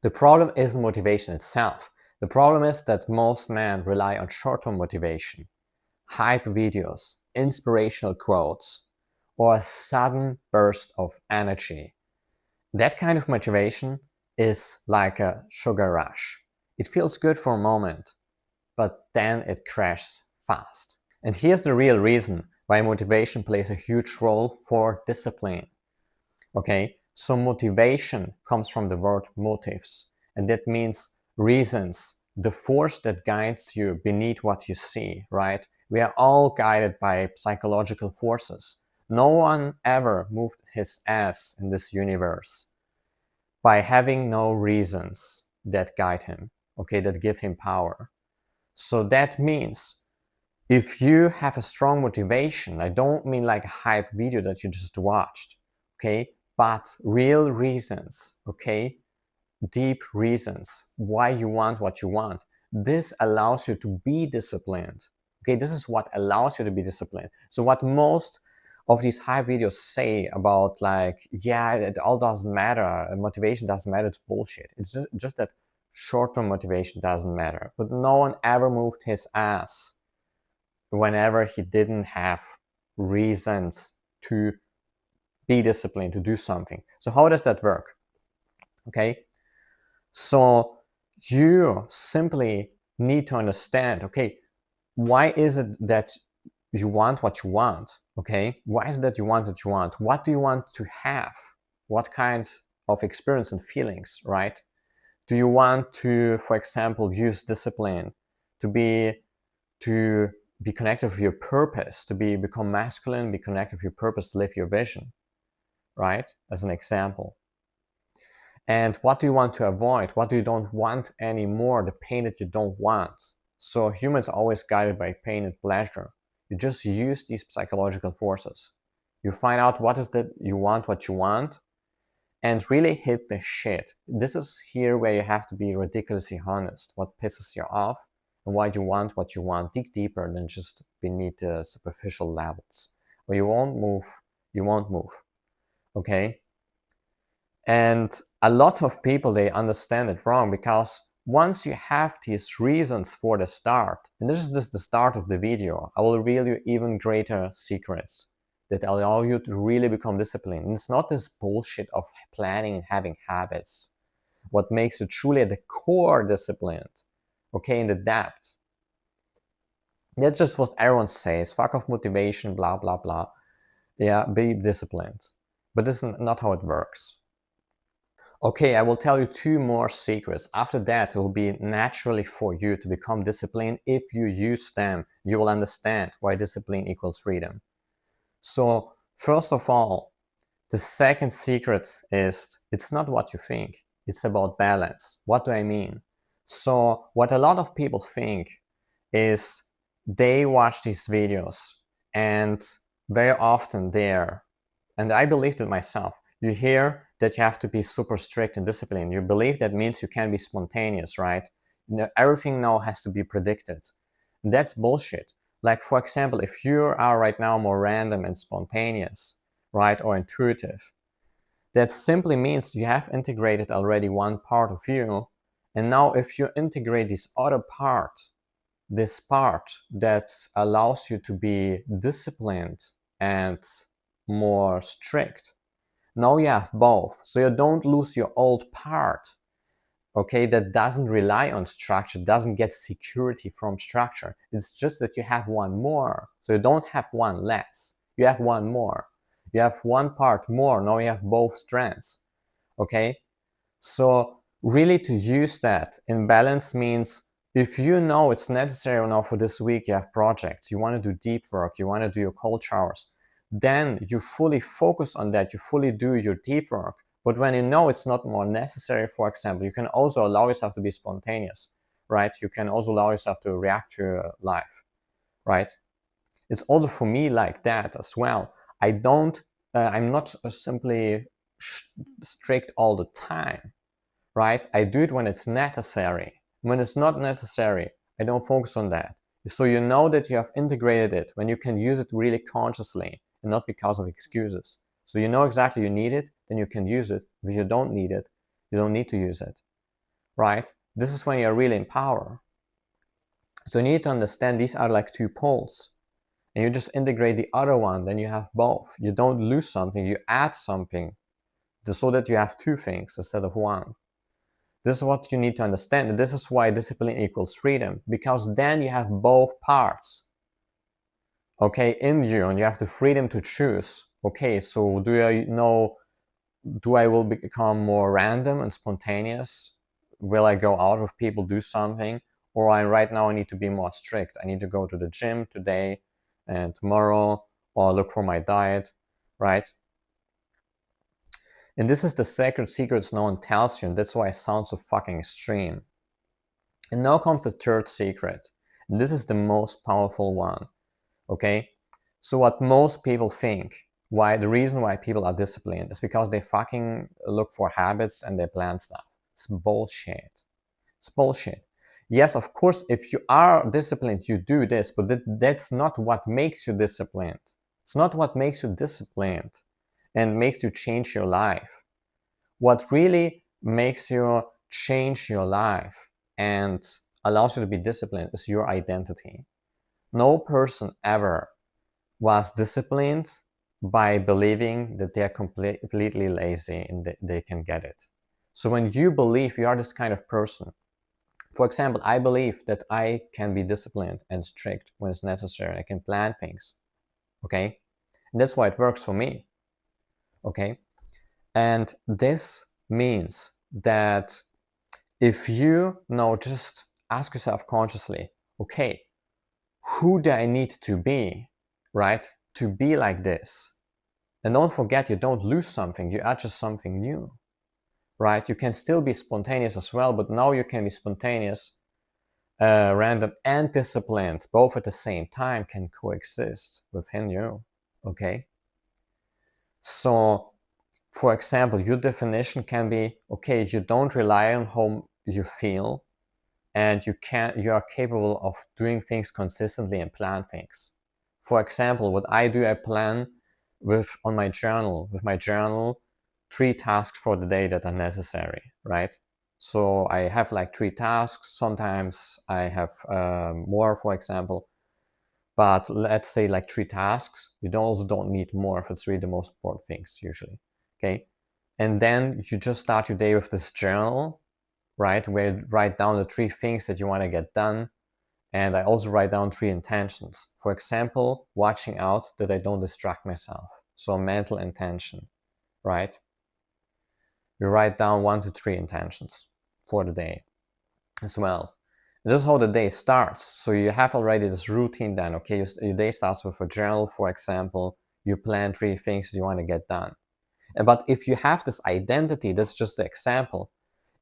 The problem isn't motivation itself. The problem is that most men rely on short-term motivation, hype videos, inspirational quotes, or a sudden burst of energy. That kind of motivation is like a sugar rush. It feels good for a moment, but then it crashes fast. And here's the real reason why motivation plays a huge role for discipline. Okay, so motivation comes from the word motives, and that means reasons, the force that guides you beneath what you see, right? We are all guided by psychological forces. No one ever moved his ass in this universe by having no reasons that guide him, okay, that give him power. So that means if you have a strong motivation, I don't mean like a hype video that you just watched, okay, but real reasons, okay, deep reasons why you want what you want. This allows you to be disciplined. Okay, this is what allows you to be disciplined. So what most of these hype videos say about like, yeah, it all doesn't matter, motivation doesn't matter, it's bullshit. It's just that short-term motivation doesn't matter. But no one ever moved his ass whenever he didn't have reasons to be disciplined, to do something. So how does that work? Okay, so you simply need to understand, okay, why is it that you want what you want? Okay, why is it that you want what you want? What do you want to have? What kind of experience and feelings, right? Do you want to, for example, use discipline to be connected with your purpose, to become masculine, be connected with your purpose, to live your vision, right? As an example. And what do you want to avoid? What do you don't want anymore? The pain that you don't want. So humans are always guided by pain and pleasure. You just use these psychological forces. You find out what is that you want, what you want, and really hit the shit. This is here where you have to be ridiculously honest. What pisses you off and why you want what you want. Dig deeper than just beneath the superficial levels. Or you won't move. You won't move. Okay? And a lot of people, they understand it wrong, because once you have these reasons for the start, and this is just the start of the video, I will reveal you even greater secrets that allow you to really become disciplined. And it's not this bullshit of planning and having habits. What makes you truly at the core disciplined, okay, in the depth. That's just what everyone says. Fuck off motivation, blah, blah, blah. Yeah, be disciplined. But this is not how it works. Okay, I will tell you 2 more secrets. After that, it will be naturally for you to become disciplined. If you use them, you will understand why discipline equals freedom. So, first of all, the second secret is it's not what you think. It's about balance. What do I mean? So, what a lot of people think is they watch these videos, and very often there, and I believed it myself, you hear that you have to be super strict and disciplined. You believe that means you can't be spontaneous, right? Everything now has to be predicted. That's bullshit. Like, for example, if you are right now more random and spontaneous, right, or intuitive, that simply means you have integrated already one part of you. And now if you integrate this other part, this part that allows you to be disciplined and more strict, now you have both. So you don't lose your old part, okay, that doesn't rely on structure, doesn't get security from structure. It's just that you have one more. So you don't have one less. You have one more. You have one part more. Now you have both strengths, okay? So really to use that in balance means if you know it's necessary now for this week, you have projects, you want to do deep work, you want to do your cold showers, then you fully focus on that, you fully do your deep work. But when you know it's not more necessary, for example, you can also allow yourself to be spontaneous, right? You can also allow yourself to react to your life, right? It's also for me like that as well. I'm not simply strict all the time, right? I do it when it's necessary. When it's not necessary, I don't focus on that. So you know that you have integrated it when you can use it really consciously and not because of excuses. So you know exactly you need it, then you can use it. If you don't need it, you don't need to use it. right? This is when you're really in power. So you need to understand these are like two poles, and you just integrate the other one, then you have both. You don't lose something, you add something, so that you have two things instead of one. This is what you need to understand, and this is why discipline equals freedom, because then you have both parts, okay, in you, and you have the freedom to choose. Okay, so do I will become more random and spontaneous? Will I go out with people, do something? Or right now I need to be more strict. I need to go to the gym today and tomorrow, or look for my diet, right? And this is the sacred secrets no one tells you, and that's why it sounds so fucking extreme. And now comes the third secret. And this is the most powerful one, okay? So what most people think, the reason why people are disciplined is because they fucking look for habits and they plan stuff. It's bullshit. It's bullshit. Yes, of course, if you are disciplined, you do this, but that's not what makes you disciplined. It's not what makes you disciplined and makes you change your life. What really makes you change your life and allows you to be disciplined is your identity. No person ever was disciplined by believing that they're completely lazy and that they can get it. So when you believe you are this kind of person, for example, I believe that I can be disciplined and strict when it's necessary. I can plan things, okay? And that's why it works for me, okay? And this means that if you now just ask yourself consciously, okay, who do I need to be, right, to be like this? And don't forget, you don't lose something, you add just something new, right? You can still be spontaneous as well, but now you can be spontaneous, random, and disciplined, both at the same time can coexist within you, okay? So, for example, your definition can be, okay, you don't rely on how you feel, and you are capable of doing things consistently and plan things. For example, what I do, I plan with my journal, 3 tasks for the day that are necessary, right? So I have like 3 tasks. Sometimes I have more, for example, but let's say like 3 tasks. You also don't need more if it's really the most important things usually, okay? And then you just start your day with this journal, right? Where you write down the 3 things that you want to get done. And I also write down 3 intentions. For example, watching out that I don't distract myself. So mental intention, right? You write down 1 to 3 intentions for the day as well. This is how the day starts. So you have already this routine done, okay? Your day starts with a journal, for example. You plan 3 things that you want to get done. But if you have this identity, that's just the example.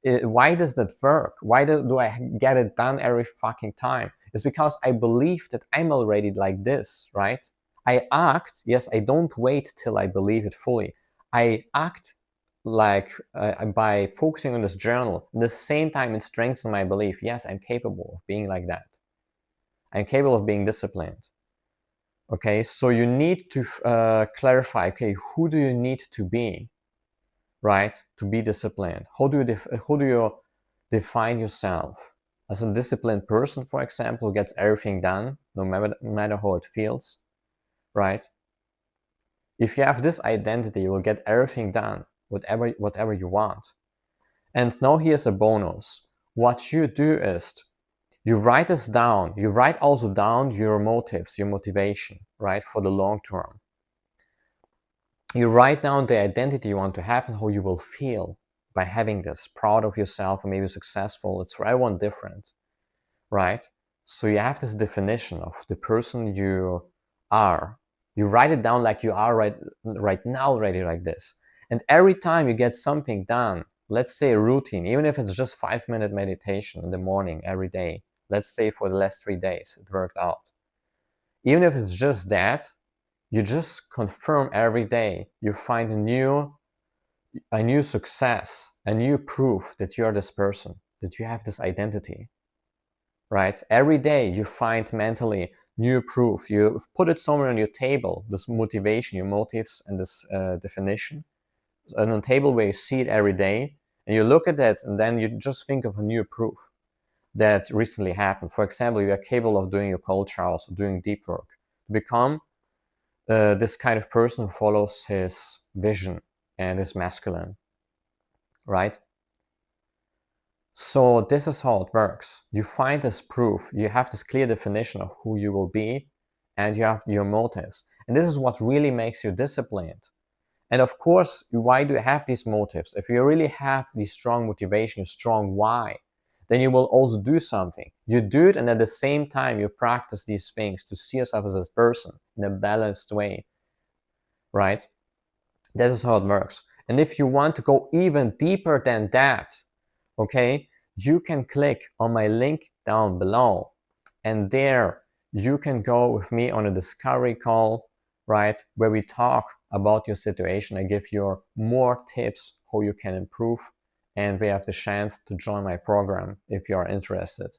Why does that work? Why do I get it done every fucking time? It's because I believe that I'm already like this, right? I act, yes, I don't wait till I believe it fully. I act like by focusing on this journal. At the same time, it strengthens my belief. Yes, I'm capable of being like that. I'm capable of being disciplined. Okay, so you need to clarify, okay, who do you need to be, right, to be disciplined? How do you define yourself? As a disciplined person, for example, who gets everything done, no matter how it feels, right? If you have this identity, you will get everything done, whatever you want. And now here's a bonus. What you do is you write this down. You write also down your motives, your motivation, right, for the long term. You write down the identity you want to have and how you will feel by having this, proud of yourself and maybe successful. It's for everyone different, right? So you have this definition of the person you are. You write it down like you are right now, already like this. And every time you get something done, let's say a routine, even if it's just 5-minute meditation in the morning every day, let's say for the last 3 days, it worked out. Even if it's just that, you just confirm every day. You find a new success, a new proof that you're this person, that you have this identity, right? Every day you find mentally new proof. You put it somewhere on your table, this motivation, your motives, and this definition, on a table where you see it every day, And you look at it, and then you just think of a new proof that recently happened. For example, you are capable of doing your cold showers or doing deep work. Become this kind of person who follows his vision and is masculine, right? So this is how it works. You find this proof, you have this clear definition of who you will be, and you have your motives. And this is what really makes you disciplined. And of course, why do you have these motives? If you really have this strong motivation, strong why, then you will also do something. You do it, and at the same time, you practice these things to see yourself as a person in a balanced way, right? This is how it works. And if you want to go even deeper than that, okay, you can click on my link down below, and there you can go with me on a discovery call, right, where we talk about your situation. I give you more tips how you can improve, and we have the chance to join my program if you are interested.